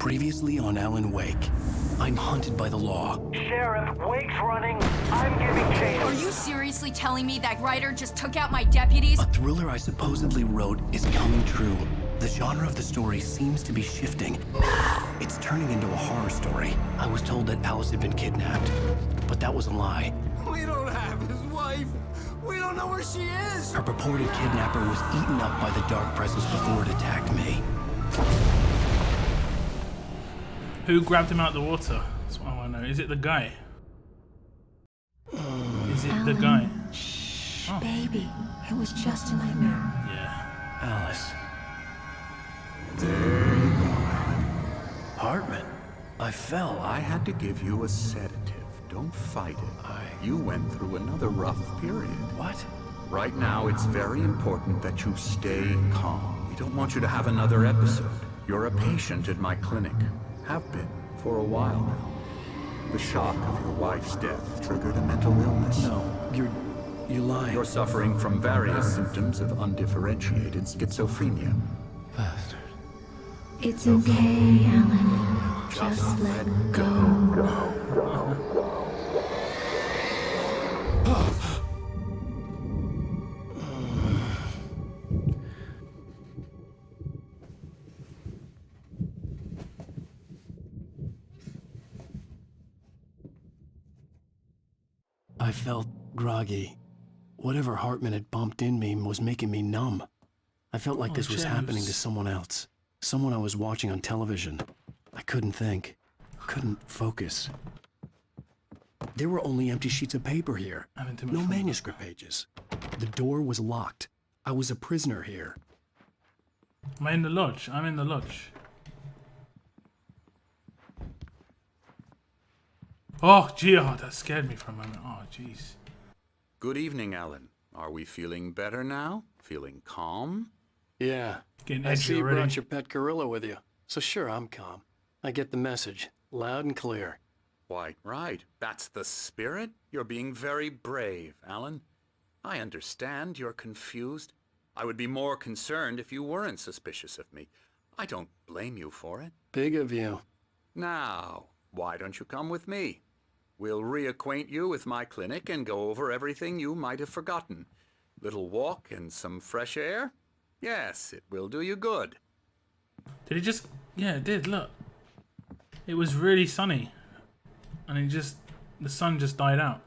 Previously on Alan Wake. I'm hunted by the law. Sheriff, Wake's running. I'm giving chase. Are you seriously telling me that Ryder just took out my deputies? A thriller I supposedly wrote is coming true. The genre of the story seems to be shifting. It's turning into a horror story. I was told that Alice had been kidnapped, but that was a lie. We don't have his wife. We don't know where she is. Her purported kidnapper was eaten up by the dark presence before it attacked me. Who grabbed him out of the water? That's what I want to know. Is it the guy? Is it the guy? Shh, baby. It was just a nightmare. Yeah. Alice. There you go, Alan. Hartman. I fell. I had to give you a sedative. Don't fight it. You went through another rough period. What? Right now, it's very important that you stay calm. We don't want you to have another episode. You're a patient at my clinic. Have been for a while now. The shock of your wife's death triggered a mental illness. No, you're lying. You're suffering from various symptoms of undifferentiated schizophrenia. Bastard. It's okay, Alan. Just let go. I felt groggy. Whatever Hartman had pumped in me was making me numb. I felt like this was happening to someone else. Someone I was watching on television. I couldn't think. Couldn't focus. There were only empty sheets of paper here. No manuscript pages. The door was locked. I was a prisoner here. Am I in the lodge? I'm in the lodge. Oh, gee, oh, that scared me for a moment. Oh, jeez. Good evening, Alan. Are we feeling better now? Feeling calm? Yeah. Getting I edgy see you already. brought your pet gorilla with you. So sure, I'm calm. I get the message. Loud and clear. Quite right. That's the spirit. You're being very brave, Alan. I understand you're confused. I would be more concerned if you weren't suspicious of me. I don't blame you for it. Big of you. Now, why don't you come with me? We'll reacquaint you with my clinic and go over everything you might have forgotten. Little walk and some fresh air? Yes, it will do you good. Did it just... Yeah, it did, look. It was really sunny. And it just... The sun just died out.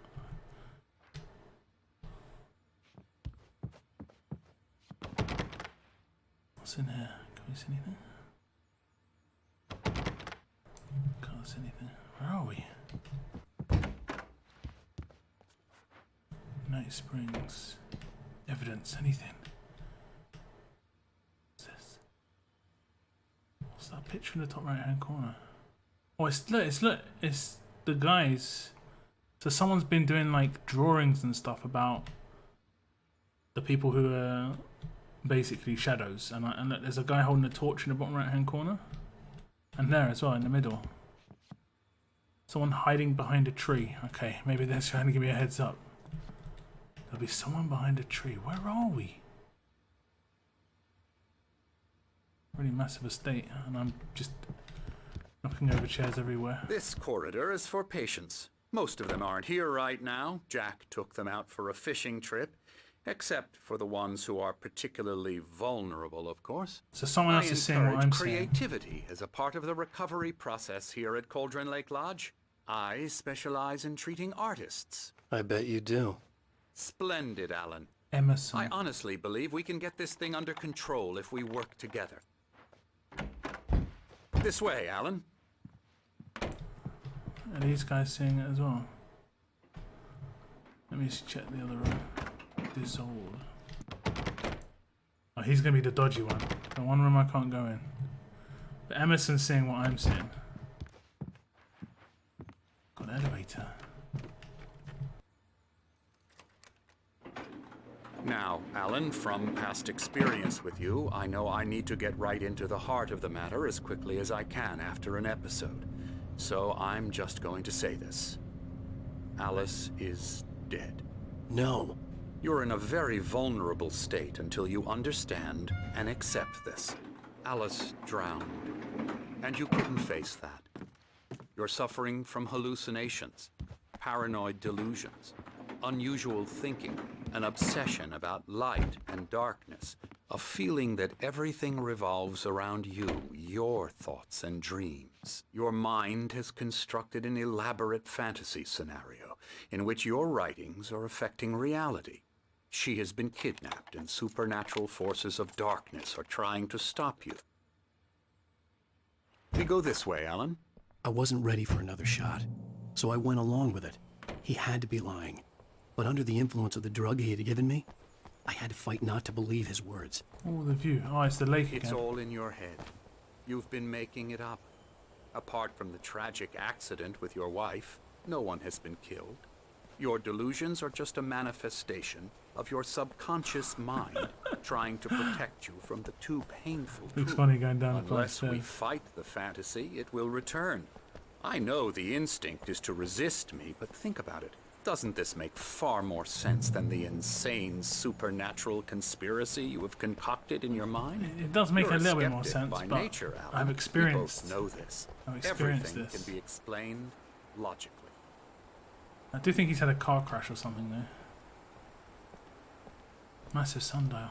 What's in here? Can we see anything? Can't see anything. Where are we? Night Springs. Evidence, anything. What's this? What's that picture in the top right hand corner? Oh, it's the guys. So someone's been doing like drawings and stuff about the people who are basically shadows, and look, there's a guy holding a torch in the bottom right hand corner, and there as well in the middle. Someone hiding behind a tree. Okay, maybe they're trying to give me a heads up. There'll be someone behind a tree. Where are we? Really massive estate, and I'm just knocking over chairs everywhere. This corridor is for patients. Most of them aren't here right now. Jack took them out for a fishing trip, except for the ones who are particularly vulnerable, of course. So someone else is seeing what I'm seeing. Creativity as a part of the recovery process here at Cauldron Lake Lodge. I specialize in treating artists. I bet you do. Splendid, Alan. Emerson. I honestly believe we can get this thing under control if we work together. This way, Alan. Are these guys seeing it as well? Let me just check the other room. Dissolve. Oh, he's gonna be the dodgy one. The one room I can't go in. But Emerson's seeing what I'm seeing. Got an elevator. Now, Alan, from past experience with you, I know I need to get right into the heart of the matter as quickly as I can after an episode. So I'm just going to say this. Alice is dead. No. You're in a very vulnerable state until you understand and accept this. Alice drowned. and you couldn't face that. You're suffering from hallucinations, paranoid delusions, unusual thinking, an obsession about light and darkness, a feeling that everything revolves around you, your thoughts and dreams. Your mind has constructed an elaborate fantasy scenario in which your writings are affecting reality. She has been kidnapped, and supernatural forces of darkness are trying to stop you. We go this way, Alan. I wasn't ready for another shot, so I went along with it. He had to be lying. But under the influence of the drug he had given me, I had to fight not to believe his words. Oh, the view. Oh, it's the lake It's again. all in your head. You've been making it up. Apart from the tragic accident with your wife, no one has been killed. Your delusions are just a manifestation of your subconscious mind trying to protect you from the too painful Looks truth. funny going down the flight Unless we stairs. fight the fantasy, it will return. I know the instinct is to resist me, but think about it. Doesn't this make far more sense than the insane supernatural conspiracy you have concocted in your mind? It does make You're a little bit more skeptic sense, by but nature, Alan. I've experienced. We both know this. I've experienced Everything this. can be explained logically. I do think he's had a car crash or something though. Massive sundial.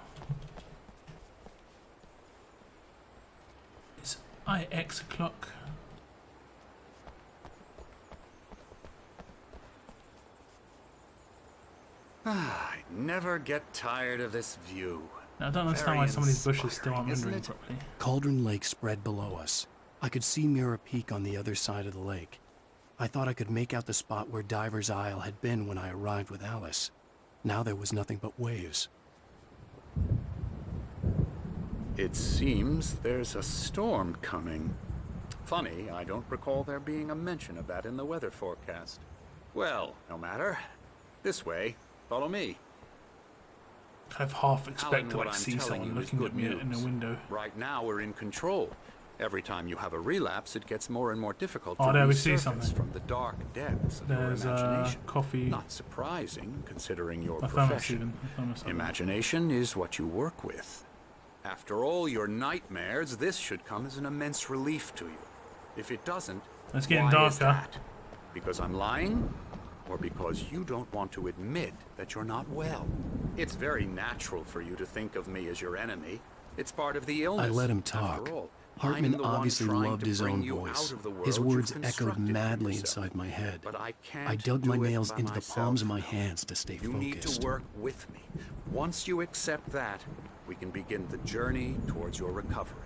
It's IX o'clock. I never get tired of this view. Now, I don't understand why Very some of these bushes still aren't inspiring, rendering isn't it? properly. Cauldron Lake spread below us. I could see Mirror Peak on the other side of the lake. I thought I could make out the spot where Diver's Isle had been when I arrived with Alice. Now there was nothing but waves. It seems there's a storm coming. Funny, I don't recall there being a mention of that in the weather forecast. Well, no matter. This way. Follow me. Kind of half expect Alan, to what like I'm see telling someone you is looking good at me in the news. window. Right now we're in control. Every time you have a relapse, it gets more and more difficult Oh, to there we see resurface something. from the dark depths of There's your imagination. coffee. Not surprising, considering your A thermos profession. even. A thermos oven. Imagination is what you work with. After all your nightmares, this should come as an immense relief to you. If it doesn't, It's getting why is darker. that? Because I'm lying? Or because you don't want to admit that you're not well? It's very natural for you to think of me as your enemy. It's part of the illness. I let him After talk. all, I'm Hartman the one obviously trying loved to his bring own you voice. out of the His world words you've echoed constructed for madly yourself. inside my head. But I can't I dug my do it nails by into the myself. palms of my hands to stay You need focused. to work with me. Once you accept that, we can begin the journey towards your recovery.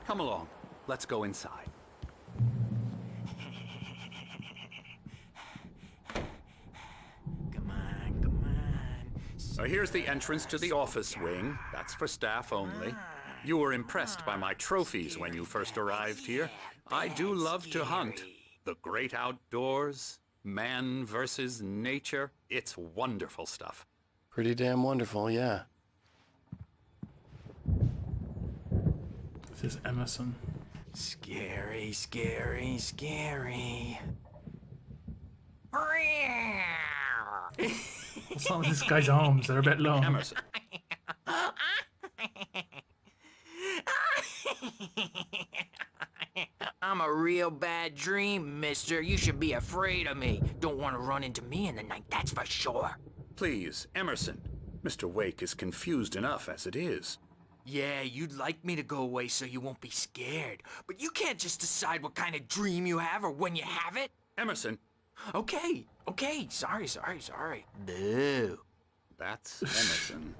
Come along. Let's go inside. Come on. Here's the entrance to the office wing. That's for staff only. You were impressed by my trophies when you first arrived here. I do love to hunt. The great outdoors, man versus nature. It's wonderful stuff. Pretty damn wonderful, yeah. This is Emerson. Scary. What's up with this guy's arms? They're a bit long. Emerson, I'm a real bad dream, mister. You should be afraid of me. Don't want to run into me in the night, that's for sure. please, Emerson. Mr. Wake is confused enough as it is. Yeah, you'd like me to go away so you won't be scared. But you can't just decide what kind of dream you have or when you have it. Emerson, Okay. Sorry. Boo. that's Emerson.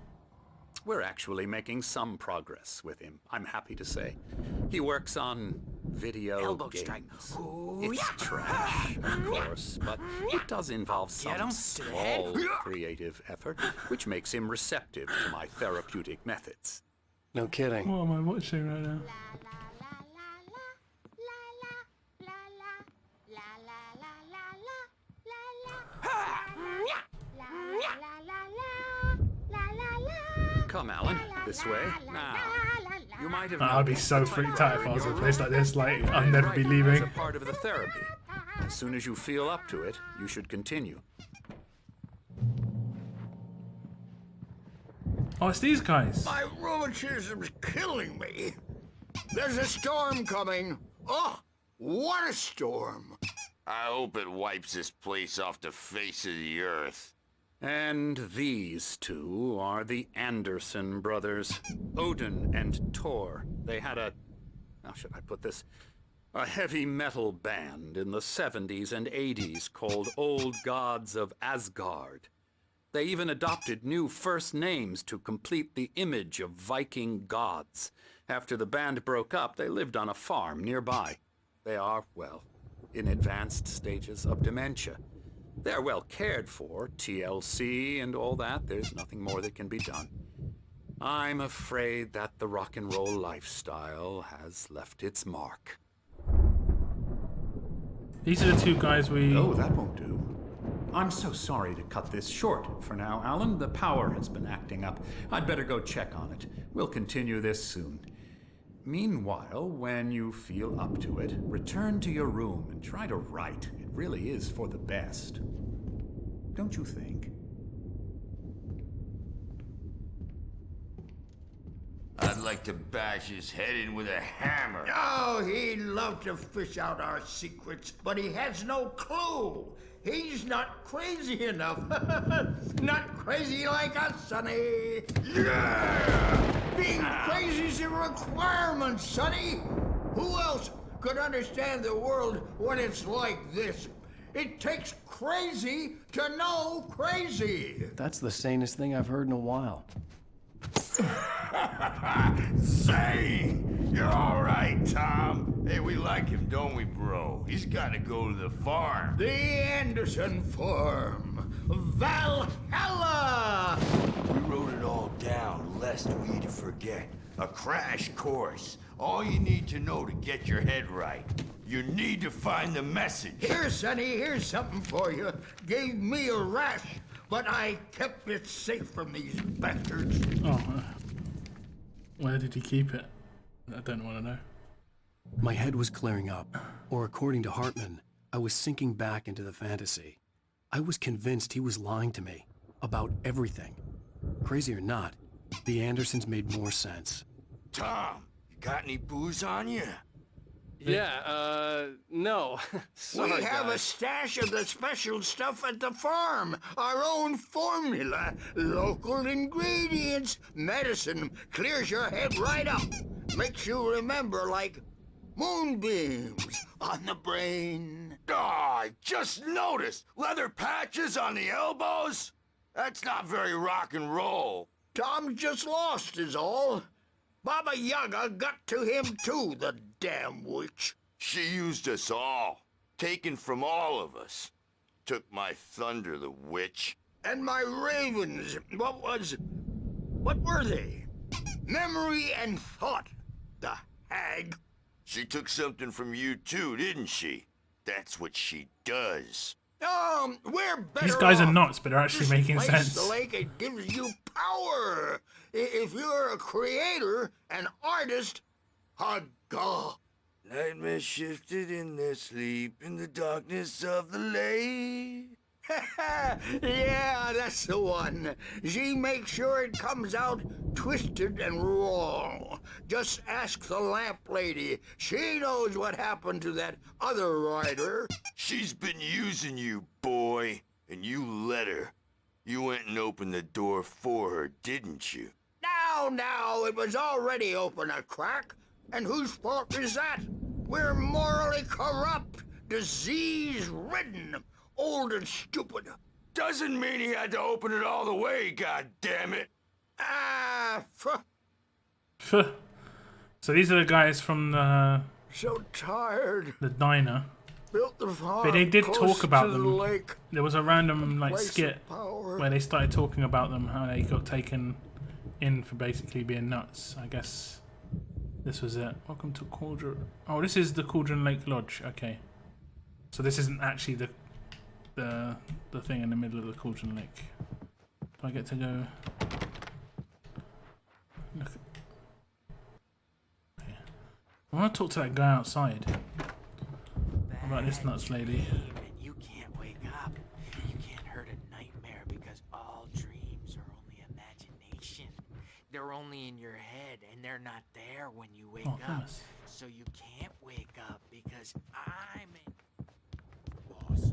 We're actually making some progress with him, I'm happy to say. He works on video Elbow games. strike. Ooh, It's yeah. trash, of course, but it does involve Get him some to the head. small creative effort, which makes him receptive to my therapeutic methods. No kidding. What am I watching right now? Come, Alan, this way. Now, you might have I'd be noticed so that my freaked out if I brother was in a in place your like this. Like, room. I'll never be Right, leaving. As a part of the therapy. As soon as you feel up to it, you should continue. Oh, it's these guys. My rheumatism's killing me. There's a storm coming. Oh, what a storm. I hope it wipes this place off the face of the earth. And these two are the Anderson brothers, Odin and Thor. They had a, how should I put this? A heavy metal band in the 70s and 80s called Old Gods of Asgard. They even adopted new first names to complete the image of Viking gods. After the band broke up, they lived on a farm nearby. They are, well, in advanced stages of dementia. They're well cared for, TLC and all that. There's nothing more that can be done. I'm afraid that the rock and roll lifestyle has left its mark. These are the two guys we... Oh, that won't do. I'm so sorry to cut this short for now, Alan. The power has been acting up. I'd better go check on it. We'll continue this soon. Meanwhile, when you feel up to it, return to your room and try to write. It really is for the best. Don't you think? I'd like to bash his head in with a hammer. Oh, he'd love to fish out our secrets, but he has no clue. He's not crazy enough. Not crazy like us, Sonny. Yeah! Being crazy's a requirement, Sonny. Who else could understand the world when it's like this? It takes crazy to know crazy. That's the sanest thing I've heard in a while. Say, you're all right, Tom. Hey, we like him, don't we, bro? He's got to go to the farm. The Anderson Farm. Valhalla! We wrote it all down, lest we'd forget. A crash course. All you need to know to get your head right. You need to find the message. Here, Sonny, here's something for you. Gave me a rash, but I kept it safe from these bastards. Oh, where did he keep it? I don't want to know. My head was clearing up, or according to Hartman, I was sinking back into the fantasy. I was convinced he was lying to me about everything. Crazy or not, the Andersons made more sense. Tom, you got any booze on you? Yeah, no. Sorry, We have a guys. stash of the special stuff at the farm. Our own formula. Local ingredients. Medicine clears your head right up. Makes you remember like moonbeams on the brain. Oh, I just noticed. Leather patches on the elbows? That's not very rock and roll. Tom just lost is all. Baba Yaga got to him too, the damn witch. She used us all. Taken from all of us. Took my thunder, the witch. And my ravens, what were they? Memory and thought, the hag. She took something from you too, didn't she? That's what she does. We're better These guys are off. nuts, but they're actually This making place, sense. The lake, it gives you power. If you're a creator, an artist, a god. Nightmares shifted in their sleep in the darkness of the lake. Yeah, that's the one. She makes sure it comes out twisted and raw. Just ask the lamp lady. She knows what happened to that other rider. She's been using you, boy, and you let her. You went and opened the door for her, didn't you? Now, it was already open a crack. And whose fault is that? We're morally corrupt, disease-ridden, old and stupid. Doesn't mean he had to open it all the way, goddammit. So these are the guys from the So tired. diner. Built the farm But they did close talk about to the them. lake. There was a random like Place of skit power. where they started talking about them, how they got taken in for basically being nuts. I guess this was it. Welcome to Cauldron. Oh, this is the Cauldron Lake Lodge. Okay, so this isn't actually the thing in the middle of the Cauldron Lake. Do I get to go? Look. Okay. I want to talk to that guy outside. What about this nuts lady? And you can't wake up. You can't hurt a nightmare because all dreams are only imagination. they're not there when you wake Oh, up. Thomas. So you can't wake up because I'm boss.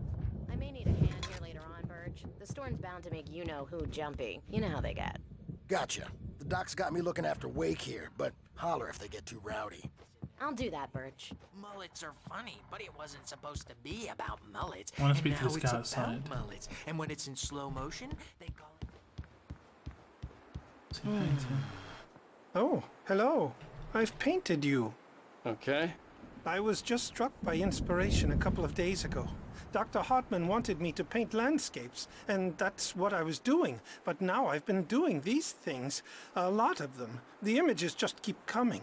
I may need a hand here later on, Birch. The storm's bound to make you-know-who jumpy. You know how they get. Gotcha. The doc's got me looking after Wake here, but holler if they get too rowdy. I'll do that, Birch. Mullets are funny, but it wasn't supposed to be about mullets. I wanna And speak to now this it's guy about outside. mullets. And when it's in slow motion, they call it... Is he painting? Oh, hello. I've painted you. Okay. I was just struck by inspiration a couple of days ago. Dr. Hartman wanted me to paint landscapes, and that's what I was doing. But now I've been doing these things, a lot of them. The images just keep coming.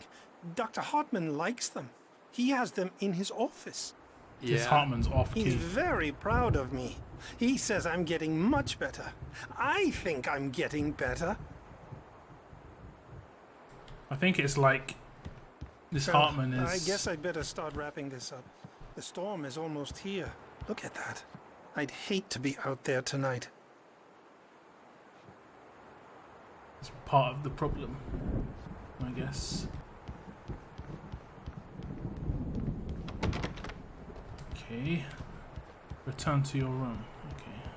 Dr. Hartman likes them. He has them in his office. This Hartman's off He's key. very proud of me. He says I'm getting much better. I think I'm getting better. I think it's like this Well, Hartman is. I guess I'd better start wrapping this up. The storm is almost here. Look at that. I'd hate to be out there tonight. It's part of the problem, I guess. Okay. Return to your room. Okay.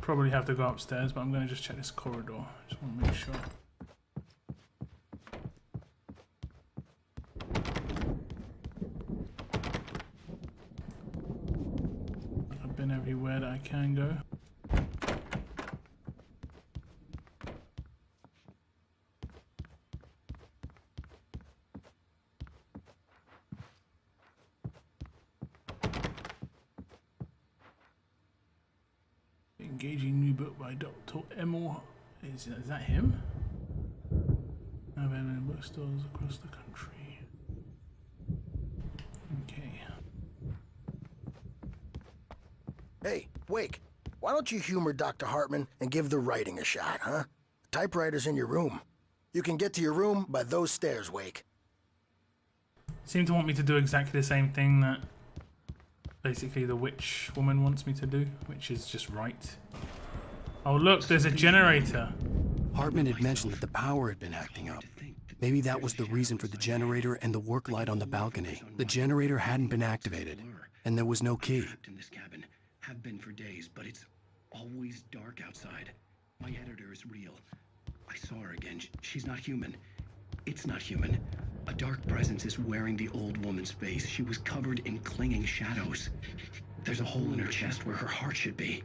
Probably have to go upstairs, but I'm going to just check this corridor. Just want to make sure. I've been everywhere that I can go. Engaging new book by Dr. Emil. Is that him? Available in bookstores across the country. Okay. Hey, Wake, why don't you humor Dr. Hartman and give the writing a shot, huh? The typewriter's in your room. You can get to your room by those stairs, Wake. Seem to want me to do exactly the same thing that basically the witch woman wants me to do, which is just write. Oh look, there's a generator. Hartman had mentioned that the power had been acting up. Maybe that was the reason for the generator and the work light on the balcony. The generator hadn't been activated, and there was no key. In this cabin, have been for days, but it's always dark outside. My editor is real. I saw her again. She's not human. It's not human. A dark presence is wearing the old woman's face. She was covered in clinging shadows. There's a hole in her chest where her heart should be.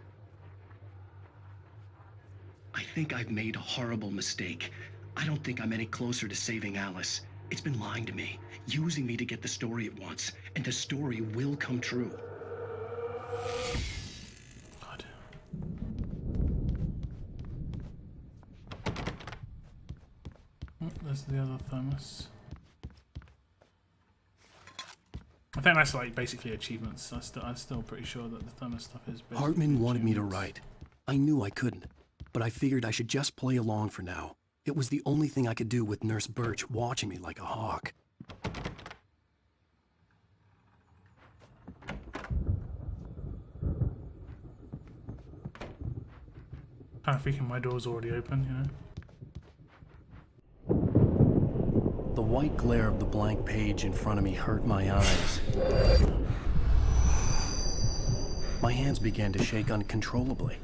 I think I've made a horrible mistake. I don't think I'm any closer to saving Alice. It's been lying to me, using me to get the story it wants, and the story will come true. God. Oh, there's the other thermos. I think that's like basically achievements. I'm still pretty sure that the thermos stuff is basically Hartman wanted me to write. I knew I couldn't, but I figured I should just play along for now. It was the only thing I could do with Nurse Birch watching me like a hawk. Kind of thinking my door's already open, you know. The white glare of the blank page in front of me hurt my eyes. My hands began to shake uncontrollably.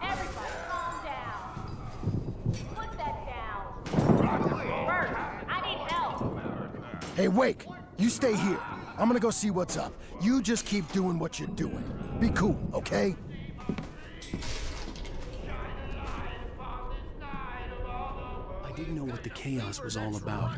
Everybody, calm down. Put that down. Bert, I need help. Hey, Wake, you stay here. I'm gonna go see what's up. You just keep doing what you're doing. Be cool, okay? I didn't know what the chaos was all about,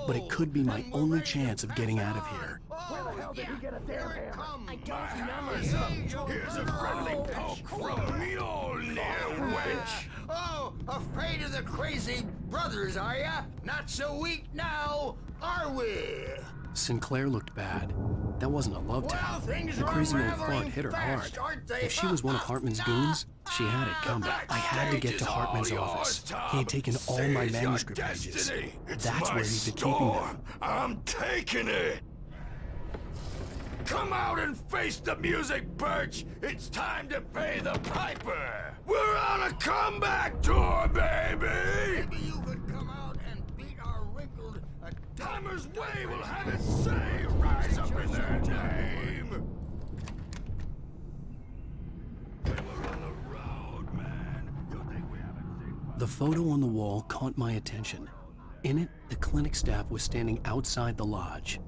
but it could be my only chance of getting out of here. Where the hell did he get a damn hammer? I don't remember. Here's a friendly poke from Mjolnir, wench. Oh, afraid of the crazy brothers, are ya? Not so weak now, are we? Sinclair looked bad. That wasn't a love tap. things The are crazy old unraveling fart hit her hard. fast, aren't they? If she was one of Hartman's goons, she had it coming. I had to get to Hartman's office. He had taken all my manuscript pages. That's where he'd been keeping them. I'm taking it. Come out and face the music, Birch! It's time to pay the piper! We're on a comeback tour, baby! Maybe you could come out and beat our wrinkled... Timer's Way will have its say! Rise up in their name! We were on the road, man. You think we haven't seen... The photo on the wall caught my attention. In it, the clinic staff was standing outside the lodge.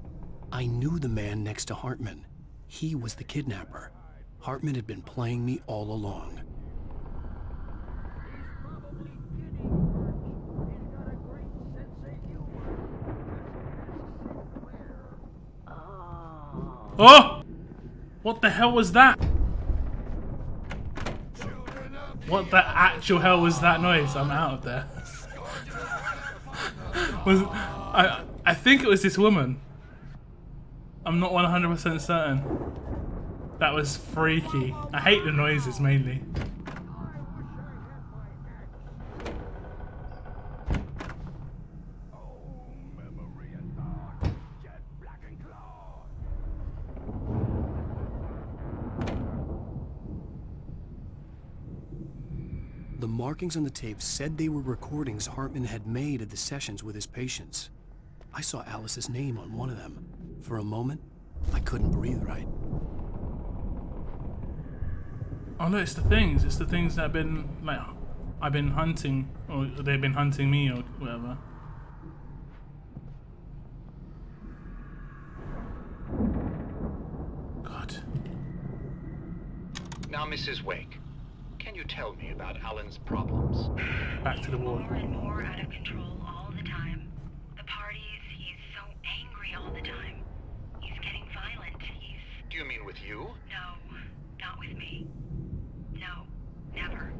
I knew the man next to Hartman. He was the kidnapper. Hartman had been playing me all along. Oh! What the hell was that? What the actual hell was that noise? I'm out of there. I think it was this woman. I'm not 100% certain. That was freaky. I hate the noises mainly. The markings on the tape said they were recordings Hartman had made of the sessions with his patients. I saw Alice's name on one of them. For a moment, I couldn't breathe right. Oh no, it's the things. It's the things that I've been hunting, or they've been hunting me, or whatever. God. Now, Mrs. Wake, can you tell me about Alan's problems? Back to the wall. More and more out of control all the time. The parties, he's so angry all the time. He's getting violent. Do you mean with you? No, not with me. No, never.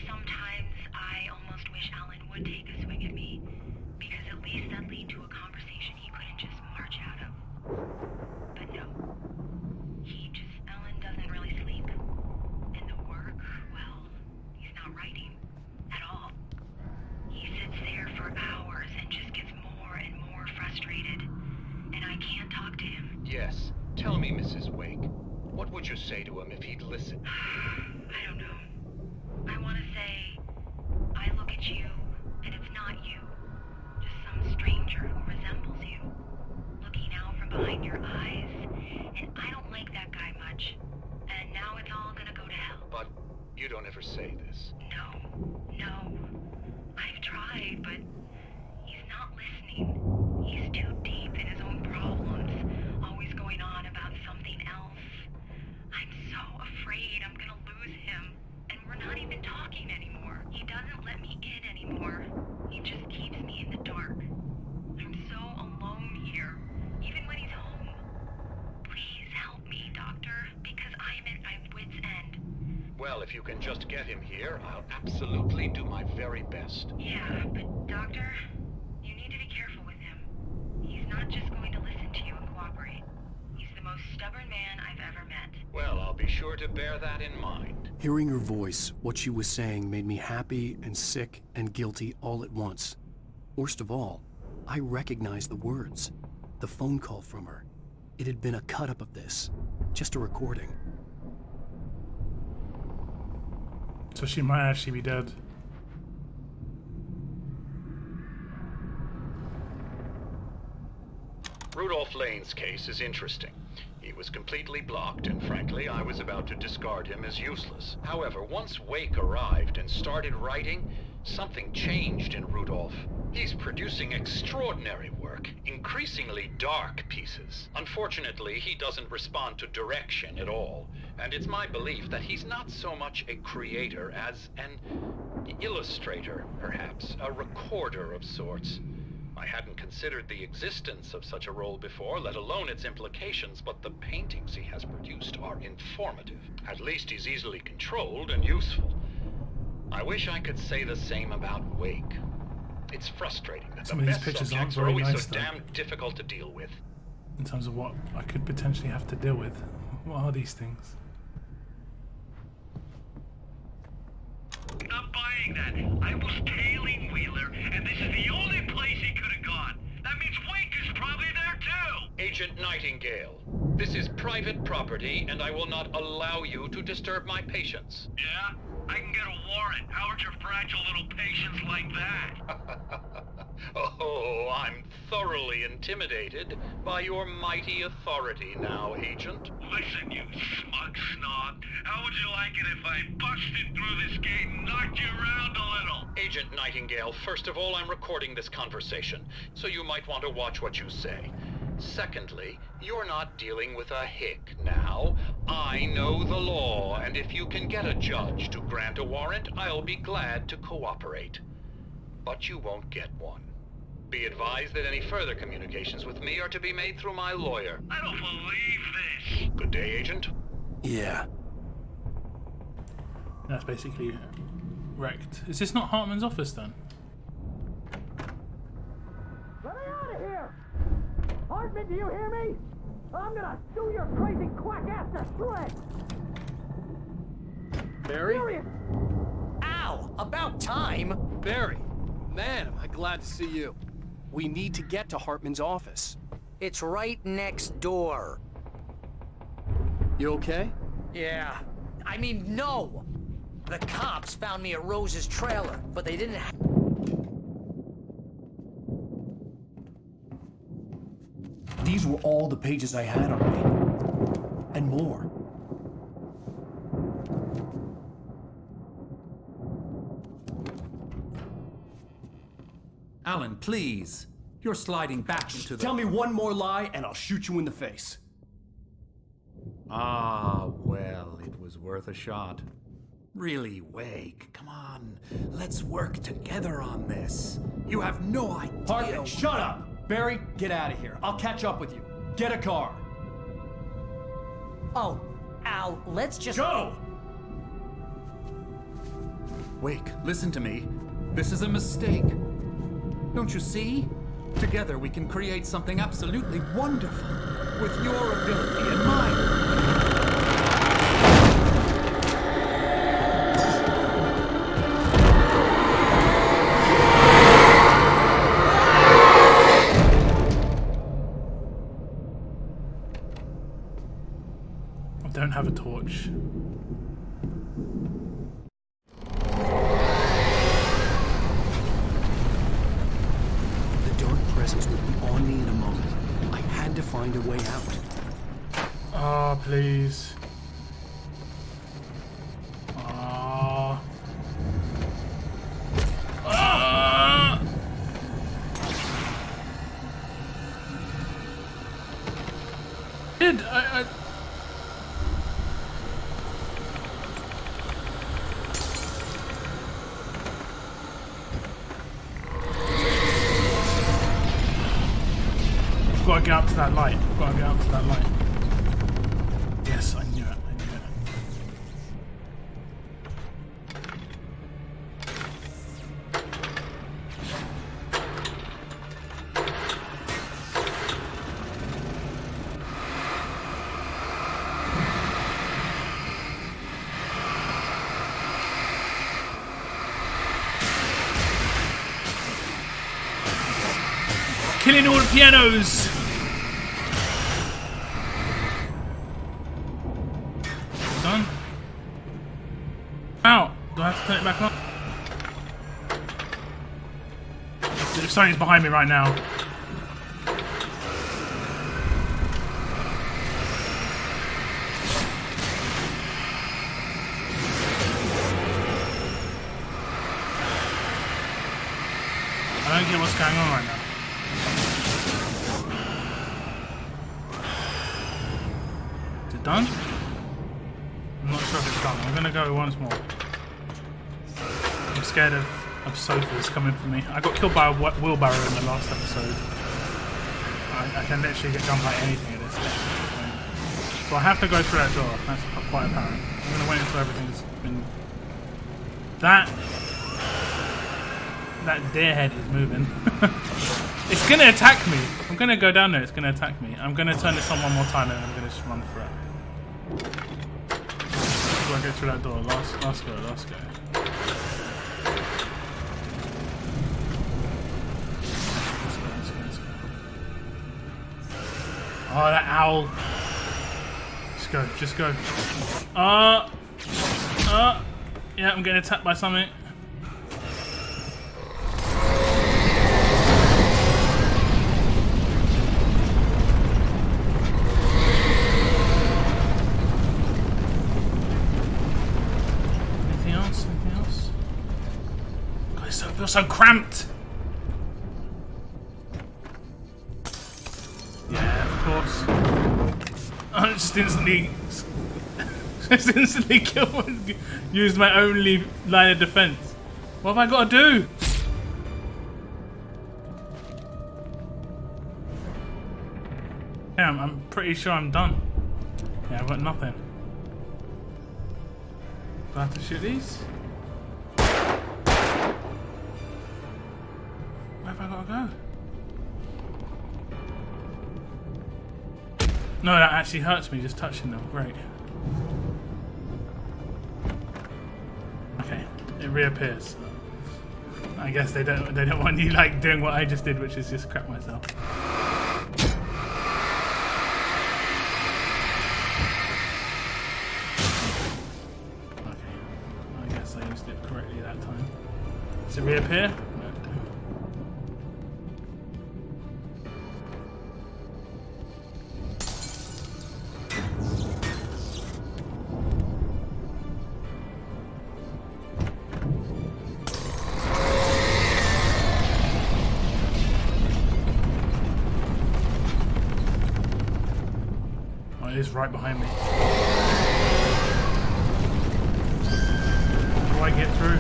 Sometimes I almost wish Alan would take a swing at me, because at least that'd lead to a conversation he couldn't just march out of. But no. Alan doesn't really sleep. And the work, well, he's not writing at all. He sits there for hours and just gets more and more frustrated. And I can't talk to him. Yes. Tell me, Mrs. Wake, what would you say to him if he'd listen? I don't know. I want to say, I look at you, and it's not you. Just some stranger who resembles you. Looking out from behind your eyes. And I don't like that guy much. And now it's all gonna go to hell. But you don't ever say this. No. I've tried, but he's not listening. He's too deep in his own problems, always going on about something else. I'm so afraid I'm gonna lose him, and we're not even talking anymore. He doesn't let me in anymore. He just keeps me in the dark. I'm so alone here, even when he's home. Please help me, Doctor, because I'm at my wit's end. Well, if you can just get him here, I'll absolutely do my very best. Yeah, but Doctor, you need to be careful with him. He's not just going to listen to you and cooperate. He's the most stubborn man I've ever met. Well, I'll be sure to bear that in mind. Hearing her voice, what she was saying made me happy and sick and guilty all at once. Worst of all, I recognized the words. The phone call from her. It had been a cut-up of this. Just a recording. So she might actually be dead. Rudolph Lane's case is interesting. He was completely blocked, and frankly, I was about to discard him as useless. However, once Wake arrived and started writing, something changed in Rudolph. He's producing extraordinary work, increasingly dark pieces. Unfortunately, he doesn't respond to direction at all, and it's my belief that he's not so much a creator as an illustrator, perhaps, a recorder of sorts. I hadn't considered the existence of such a role before, let alone its implications, but the paintings he has produced are informative. At least he's easily controlled and useful. I wish I could say the same about Wake. It's frustrating that Some the of these best pictures aren't subjects are very always nice, so though. damn difficult to deal with. In terms of what I could potentially have to deal with. What are these things? Not buying that. I was tailing Wheeler, and this is the only place he could have gone. That means Wake is probably there do? Agent Nightingale, this is private property, and I will not allow you to disturb my patients. Yeah? I can get a warrant. How would your fragile little patients like that? Oh, I'm thoroughly intimidated by your mighty authority now, Agent. Listen, you smug snob. How would you like it if I busted through this gate and knocked you around a little? Agent Nightingale, first of all, I'm recording this conversation, so you might want to watch what you say. Secondly, you're not dealing with a hick now. I know the law, and if you can get a judge to grant a warrant, I'll be glad to cooperate. But you won't get one. Be advised that any further communications with me are to be made through my lawyer. I don't believe this. Good day, Agent. Yeah. That's basically wrecked. Is this not Hartman's office then? Let me out of here! Hartman, do you hear me? I'm gonna sue your crazy quack ass to shreds! Barry? Serious. Ow! About time! Barry, man, am I glad to see you. We need to get to Hartman's office. It's right next door. You okay? Yeah. I mean, no! The cops found me at Rose's trailer, but they didn't These were all the pages I had on me. And more. Alan, please. You're sliding back into the... Tell me one more lie and I'll shoot you in the face. Ah, well, it was worth a shot. Really, Wake, come on. Let's work together on this. You have no idea... Hartman, shut up! Barry, get out of here. I'll catch up with you. Get a car. Oh, Al, let's just... Go! Wake, listen to me. This is a mistake. Don't you see? Together we can create something absolutely wonderful. With your ability and mine. I don't have a torch. The dark presence would be on me in a moment. I had to find a way out. Oh, please. Oh. Ah. Did I... Gotta get up to that light. Gotta get up to that light. Yes, I knew it. I knew it. Killing all the pianos! Done? Ow! Do I have to turn it back on? Something's behind me right now. I don't get what's going on right now. Is it done? I'm not sure if it's done. I'm gonna go once more. I'm scared of sofas coming for me. I got killed by a wheelbarrow in the last episode. I can literally get done by anything at this point. So I have to go through that door. That's quite apparent. I'm gonna wait until everything's been... That deer head is moving. It's gonna attack me. I'm gonna go down there. It's gonna attack me. I'm gonna turn this on one more time and I'm gonna just run for it. Before I go through that door. Last go. Let's go. Oh, that owl. Just go, just go. Yeah, I'm getting attacked by something. Anything else? Anything else? God, I feel so cramped. Yeah, of course. I just instantly killed, used my only line of defense. What have I got to do? Yeah, I'm pretty sure I'm done. Yeah, I've got nothing. Do I have to shoot these? Where have I got to go? No, that actually hurts me just touching them. Great. Okay, it reappears. I guess they don't want you like doing what I just did, which is just crap myself. Okay, I guess I used it correctly that time. Does it reappear? It is right behind me. How do I get through?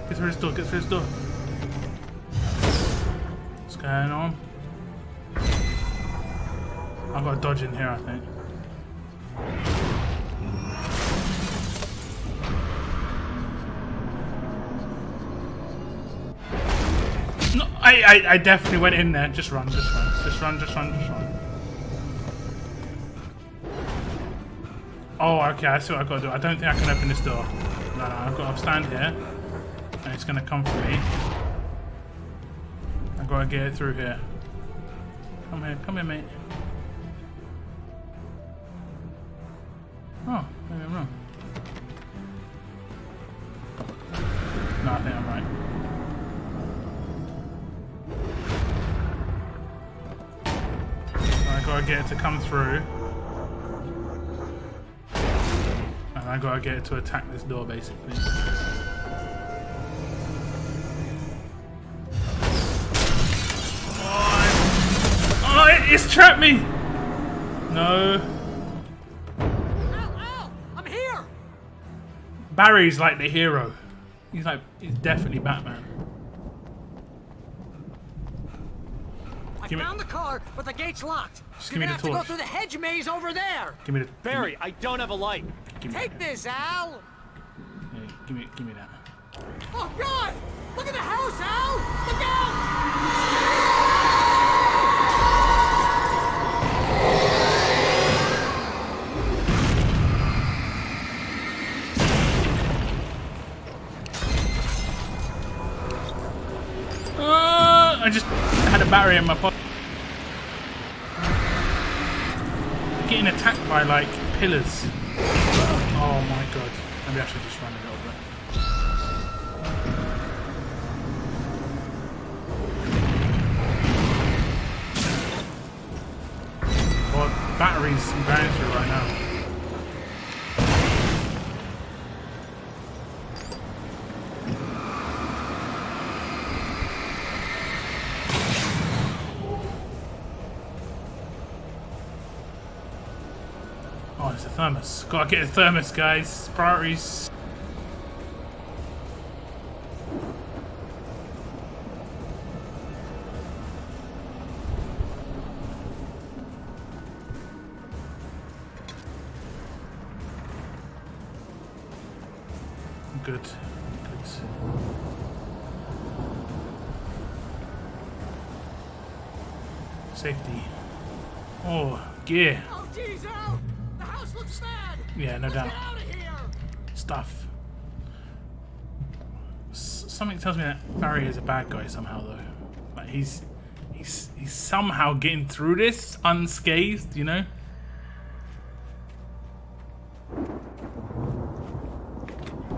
Get through this door, get through this door. What's going on? I've got to dodge in here, I think. No, I definitely went in there. Just run, just run, just run, just run, just run. Oh, okay, I see what I've got to do. I don't think I can open this door. No, I've got to stand here. And it's going to come for me. I've got to get it through here. Come here, mate. Oh, maybe I'm wrong. No, I think I'm right. I gotta get it to come through. And I gotta get it to attack this door, basically. Oh, it's trapped me! No. I'm here! Barry's like the hero. He's definitely Batman. I found the car, but the gate's locked. Just You're give me gonna the have torch. to go through the hedge maze over there. Give me the Barry, I don't have a light. Take this, Al. Yeah, give me that. Oh God! Look at the house, Al! Look out! I just had a battery in my pocket. Getting attacked by like pillars. Oh my god. Maybe I should just run a little bit. Well, batteries I'm going through right now. Oh, it's a thermos. Gotta get a thermos, guys. Priorities. Good. Good. Safety. Oh, gear. Oh, jeez, Al! Yeah, no doubt. Stuff. Something tells me that Barry is a bad guy somehow, though. Like he's somehow getting through this unscathed, you know?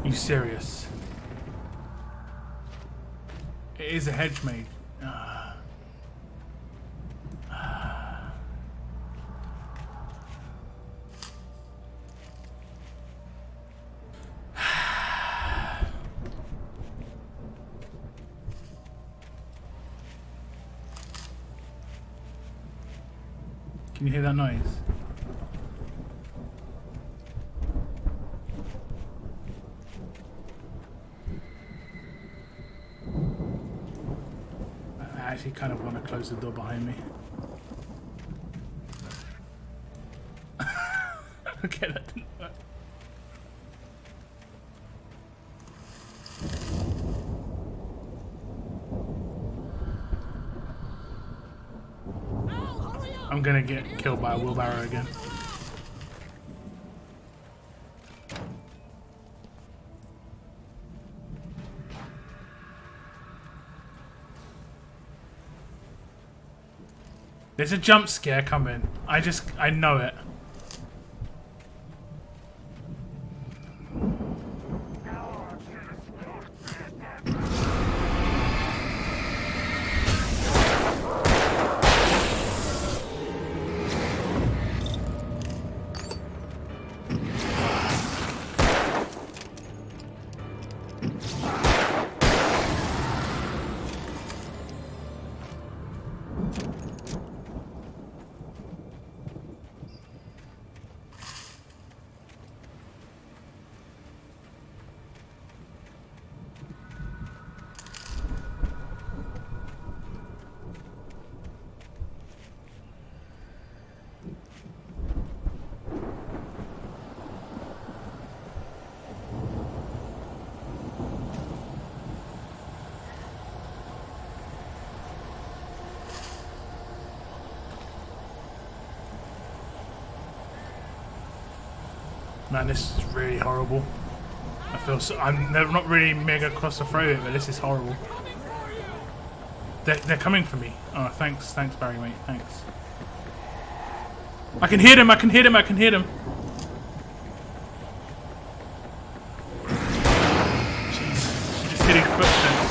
You serious? It is a hedge mage. Can you hear that noise? I actually kind of want to close the door behind me. Okay, that didn't work. I'm gonna get killed by a wheelbarrow again. There's a jump scare coming. I know it. Man, this is really horrible. I feel so. I'm not really mega claustrophobic, but this is horrible. They're coming for me. Oh, thanks, Barry, mate. Thanks. I can hear them. I can hear them. I can hear them. Jeez, she's just hitting footsteps.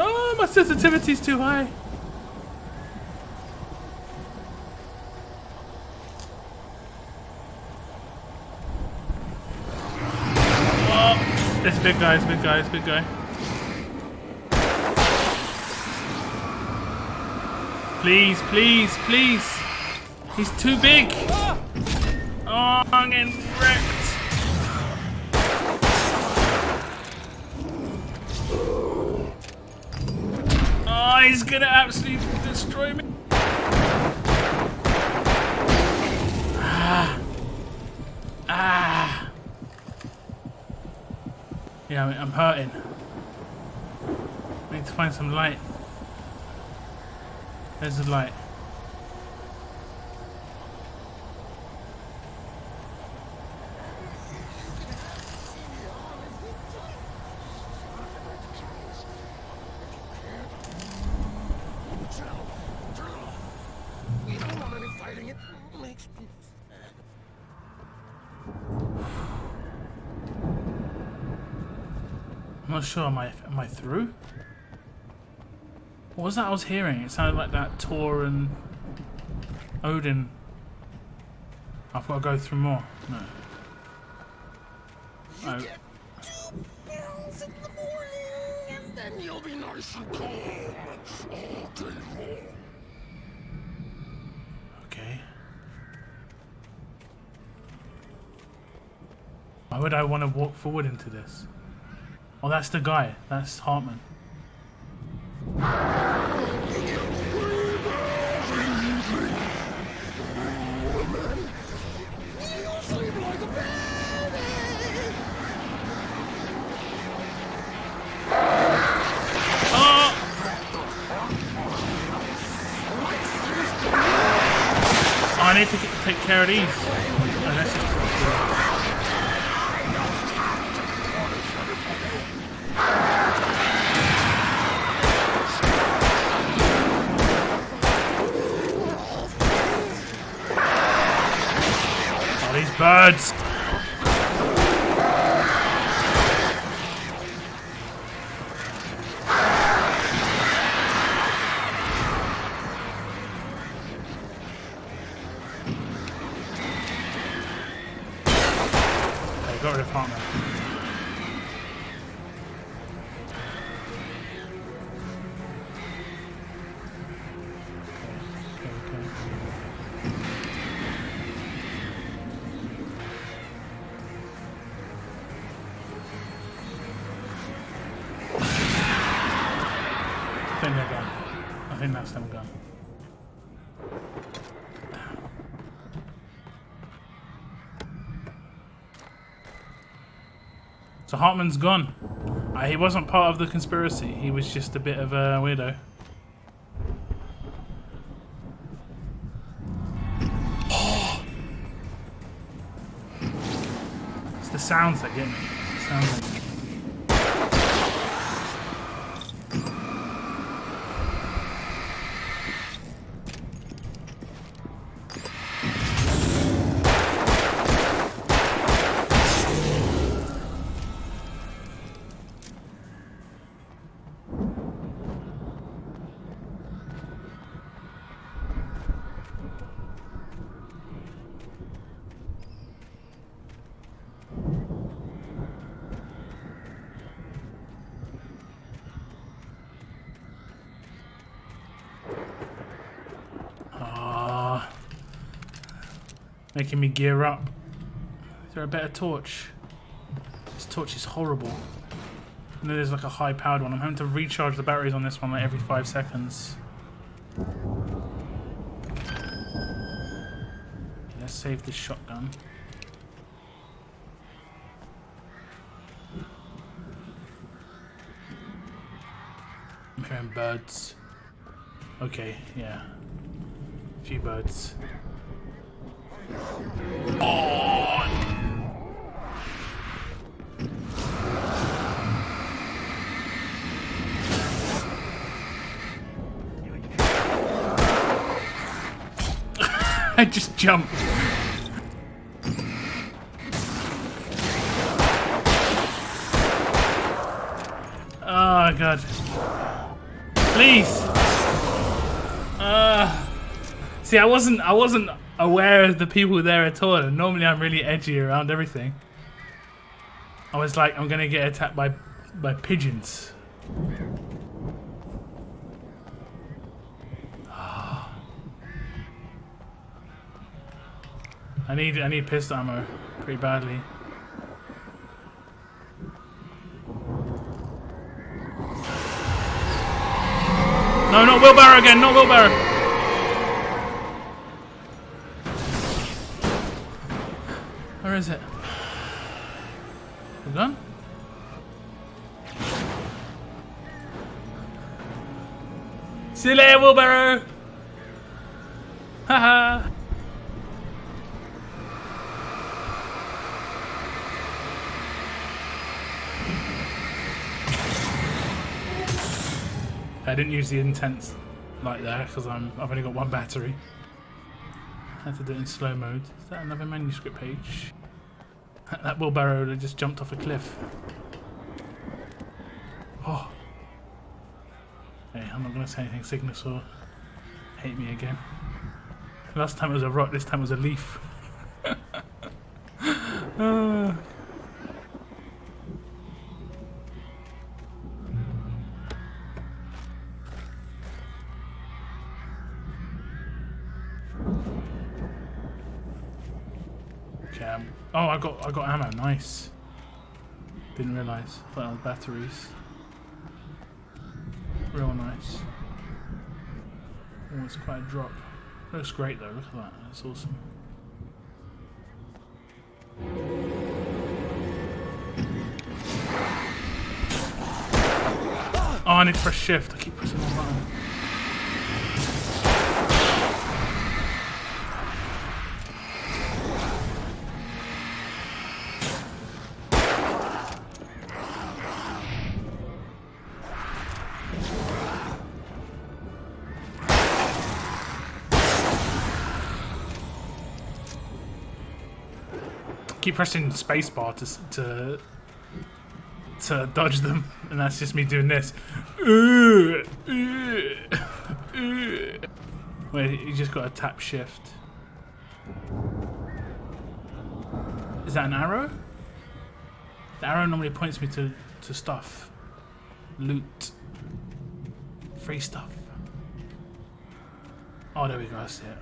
Oh, my sensitivity's too high. Oh, it's a big guy, it's a big guy, it's a big guy. Please, please, please. He's too big. Oh, I'm getting wrecked. Oh, he's gonna absolutely destroy me. Yeah, I'm hurting. I need to find some light. There's the light. I'm not sure. Am I through? What was that I was hearing? It sounded like that Thor and Odin. I've got to go through more. No. You get 2 pills in the morning, and then you'll be nice and calm all day long. Okay. Why would I want to walk forward into this? Oh, that's the guy. That's Hartman. I need to take care of these. Oh, that's just oh, these birds. Got rid of Hartman. I think they're gone. I think that's them gone. So Hartman's gone. He wasn't part of the conspiracy. He was just a bit of a weirdo. It's the sounds that get me. It's the sounds that get me. Making me gear up. Is there a better torch? This torch is horrible. And there's like a high powered one. I'm having to recharge the batteries on this one like every 5 seconds. Let's save this shotgun. I'm hearing birds. Okay, yeah. A few birds. I just jumped. Oh god. Please. See, I wasn't aware of the people there at all, and normally I'm really edgy around everything. I was like, I'm gonna get attacked by pigeons. I need pistol ammo pretty badly. No, not wheelbarrow again, not wheelbarrow. Where is it? We're gone? See you later, wheelbarrow! Haha! I didn't use the intense like there because I've only got one battery. I had to do it in slow mode. Is that another manuscript page? That wheelbarrow that just jumped off a cliff. Oh. Hey, I'm not going to say anything. Cygnus will hate me again. Last time it was a rock, this time it was a leaf. Okay, oh, I got ammo. Nice. Didn't realise. Thought that was batteries. Real nice. Oh, it's quite a drop. Looks great though. Look at that. That's awesome. Oh, I need to press shift. I keep pressing the button. keep pressing spacebar to dodge them, and that's just me doing this. Wait, you just got to tap shift. Is that an arrow? The arrow normally points me to stuff. Loot. Free stuff. Oh, there we go, I see it.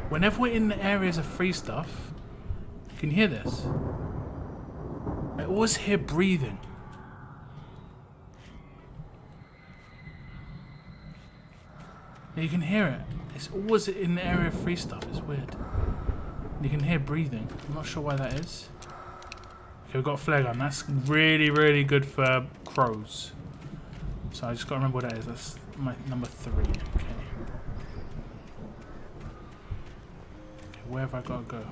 Whenever we're in the areas of free stuff, you can hear this. I always hear breathing. Yeah, you can hear it. It's always in the area of free stuff. It's weird. You can hear breathing. I'm not sure why that is. Okay, we've got a flare gun. That's really, really good for crows. So I just got to remember what that is. That's my number 3. Okay. Where have I got to go?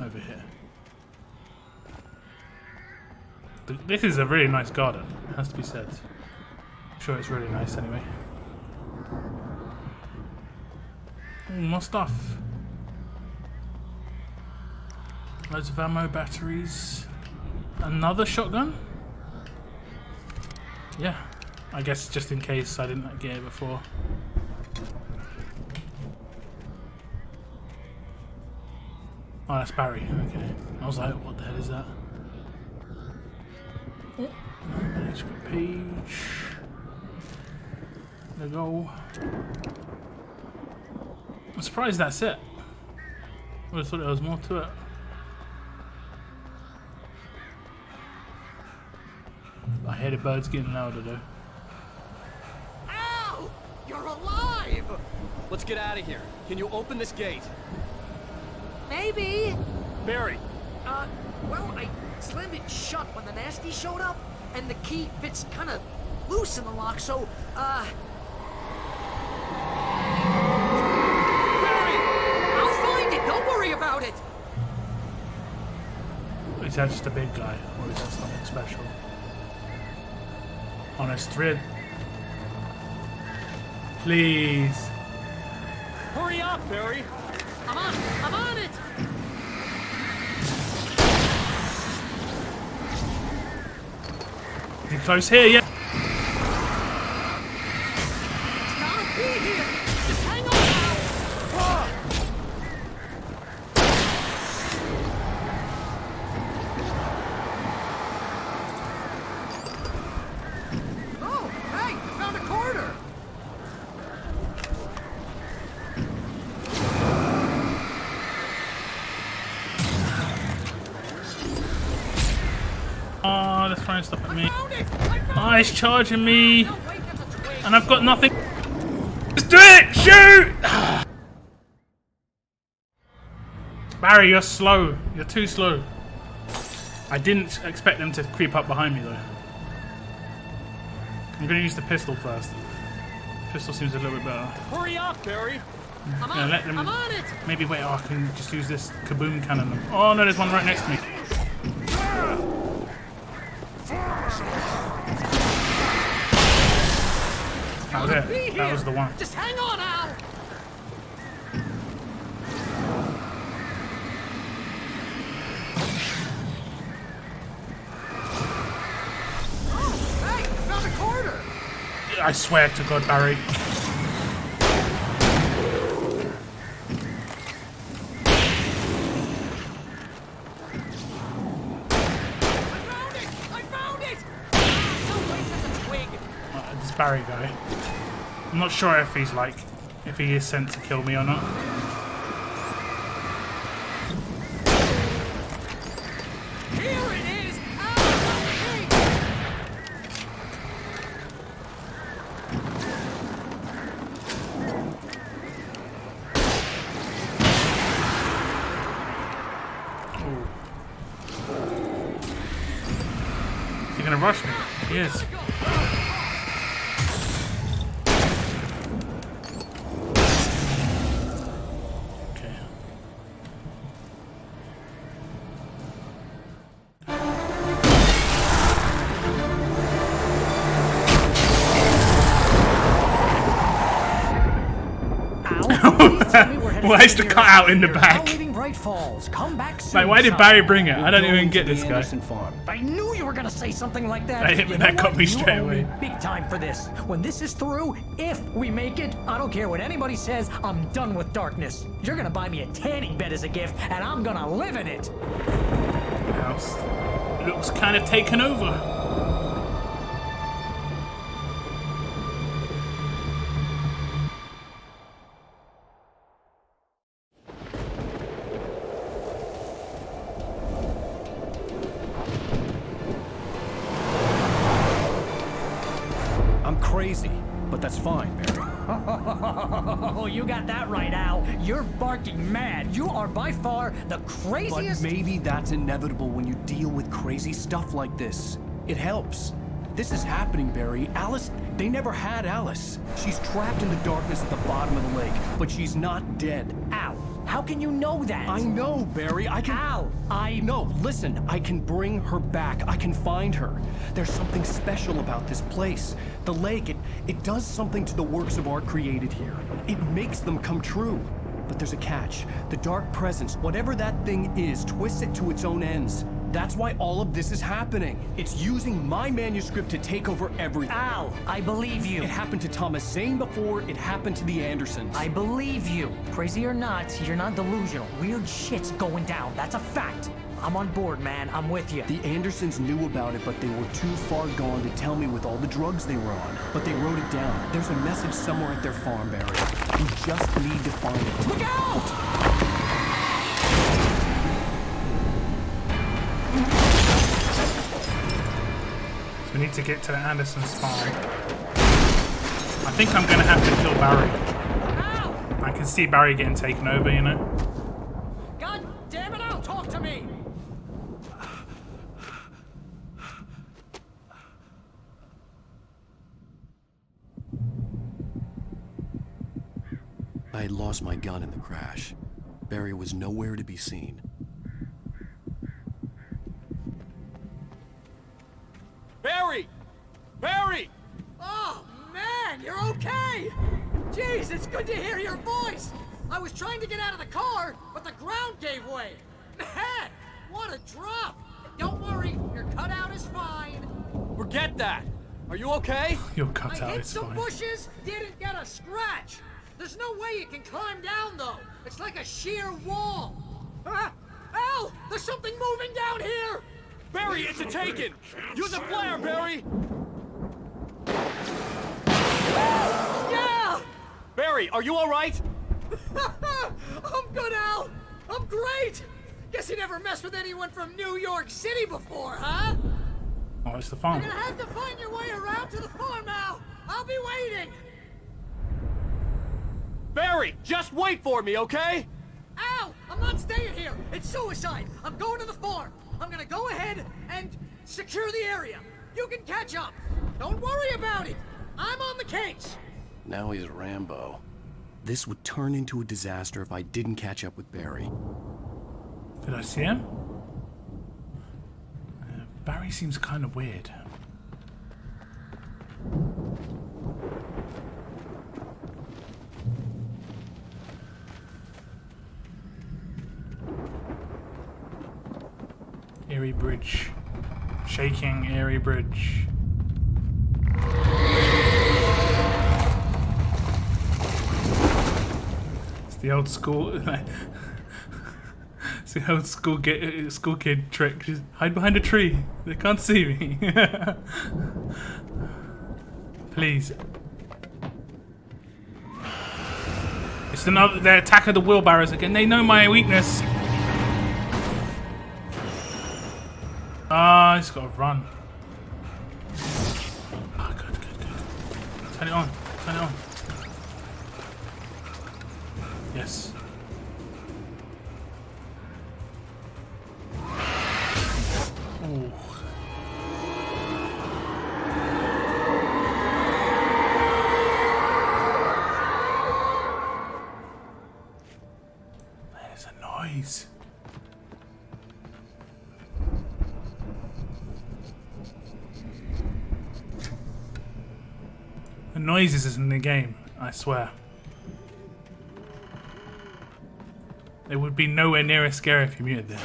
Over here. This is a really nice garden, it has to be said. I'm sure it's really nice anyway. Ooh, more stuff. Loads of ammo, batteries. Another shotgun? Yeah, I guess just in case I didn't get it before. Oh, that's Barry. Okay. I was like, what the hell is that? Oh, management page. There we go. I'm surprised that's it. I would have thought there was more to it. I hear the birds getting louder though. Al! You're alive! Let's get out of here. Can you open this gate? Maybe. Barry! Well, I slammed it shut when the nasty showed up, and the key fits kind of loose in the lock, so, Barry! I'll find it! Don't worry about it! Is that just a big guy, or is that something special? On his thread. Please. Hurry up, Barry! I'm on it! Is he close here? Yeah. It's gotta be here! Just hang on now! Oh, hey! I found a corner! Oh, they're throwing stuff at me. Oh, he's charging me. And I've got nothing. Let's do it! Shoot! Barry, you're slow. You're too slow. I didn't expect them to creep up behind me, though. I'm going to use the pistol first. Pistol seems a little bit better. Hurry up, Barry! Let them, I'm on it! maybe wait, I can just use this kaboom cannon. Oh no, there's one right next to me. That was it. That was the one. Just hang on, Al! Oh, hey! I found a corner! I swear to God, Barry. This Barry guy. I'm not sure if he's like, if he is sent to kill me or not. Here it is! Is he gonna rush me? He is. Why is the cutout in the back? Bright Falls. Come back soon. Like, why did Barry bring it? I don't even get this guy. I knew you were gonna say something like that. That got me straight away. Big time for this. When this is through, if we make it, I don't care what anybody says, I'm done with darkness. You're gonna buy me a tanning bed as a gift, and I'm gonna live in it. House looks kind of taken over. I'm crazy, but that's fine, Barry. Oh, you got that right, Al. You're barking mad. You are by far the craziest. But maybe that's inevitable when you deal with crazy stuff like this. It helps. This is happening, Barry. Alice, they never had Alice. She's trapped in the darkness at the bottom of the lake, but she's not dead. Al, how can you know that? I know, Barry. I can... Al, No, listen. I can bring her back. I can find her. There's something special about this place. The lake, it does something to the works of art created here. It makes them come true. But there's a catch. The dark presence, whatever that thing is, twists it to its own ends. That's why all of this is happening. It's using my manuscript to take over everything. Al, I believe you. It happened to Thomas Zane before, it happened to the Andersons. I believe you. Crazy or not, you're not delusional. Weird shit's going down. That's a fact. I'm on board, man. I'm with you. The Andersons knew about it, but they were too far gone to tell me with all the drugs they were on. But they wrote it down. There's a message somewhere at their farm, Barry. We just need to find it. Look out! We need to get to the Andersons farm. I think I'm gonna have to kill Barry. I can see Barry getting taken over, you know? God damn it, Al, talk to me! I had lost my gun in the crash. Barry was nowhere to be seen. Barry! Barry! Oh, man, you're okay! Jeez, it's good to hear your voice! I was trying to get out of the car, but the ground gave way! Man, what a drop! Don't worry, your cutout is fine. Forget that! Are you okay? Your cutout I hit is some fine. bushes, didn't get a scratch! There's no way you can climb down, though! It's like a sheer wall! Al! There's something moving down here! Barry, it's a taken! Use a flare, Barry! Yeah! Barry, are you alright? I'm good, Al! I'm great! Guess you never messed with anyone from New York City before, huh? Oh, it's the farm. You're gonna have to find your way around to the farm, Al! I'll be waiting! Barry, just wait for me, okay? Al! I'm not staying here! It's suicide! I'm going to the farm! I'm gonna go ahead and secure the area. You can catch up. Don't worry about it. I'm on the case. Now he's Rambo. This would turn into a disaster if I didn't catch up with Barry. Did I see him? Barry seems kind of weird. Erie Bridge. Shaking Erie Bridge. It's the old school. It's the old school kid trick. Just hide behind a tree. They can't see me. Please. It's the attack of the wheelbarrows again. They know my weakness. Ah, he's got to run. Ah, good. Turn it on. Yes. Ooh. There's a noise. The noises is in the game, I swear. It would be nowhere near as scary if you muted this.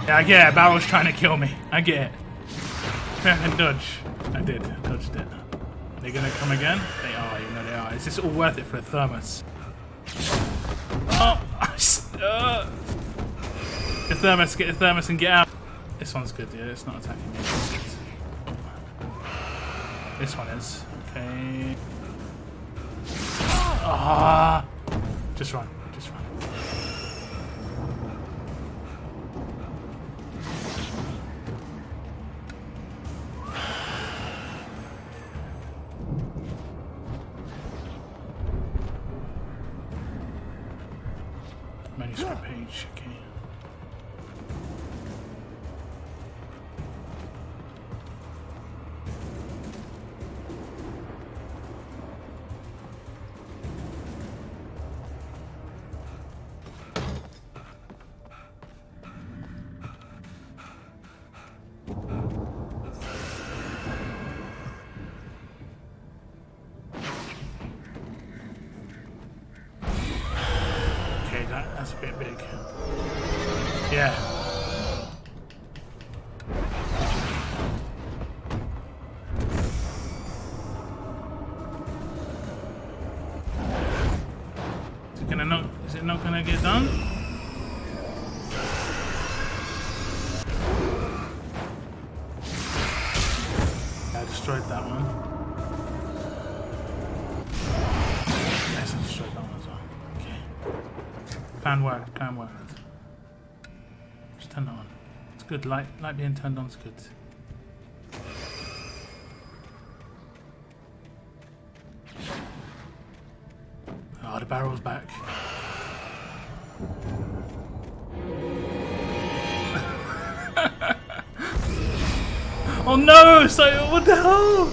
Yeah, I get it. Barrel's trying to kill me. I get it. I can dodge. I did. I dodged it. Are they gonna come again? They are. You know they are. Is this all worth it for a thermos? Oh! Get the thermos and get out. This one's good, yeah. It's not attacking me. This one is. Okay. Ah! Just run. Just run. Manuscript page, okay. That's a bit big. Yeah. Is it not gonna get done? I destroyed that one. Yes, I destroyed that one as well. Okay. Plan worked, plan worked. Just turn that on. It's good, light being turned on is good. Oh, the barrel's back. Oh no! So, what the hell?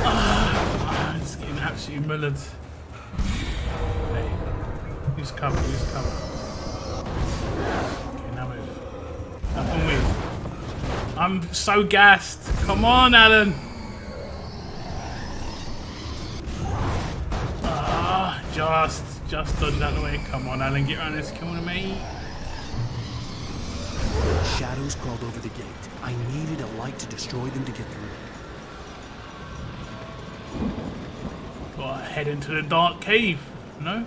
Oh, it's getting absolutely mullered. Hey. Use cover, use cover. Okay, now move. Up and move. I'm so gassed. Come on, Alan. Just dodge that way. Come on, Alan, get around this corner, mate. Shadows crawled over the gate. I needed a light to destroy them to get through. Gotta head into the dark cave, no?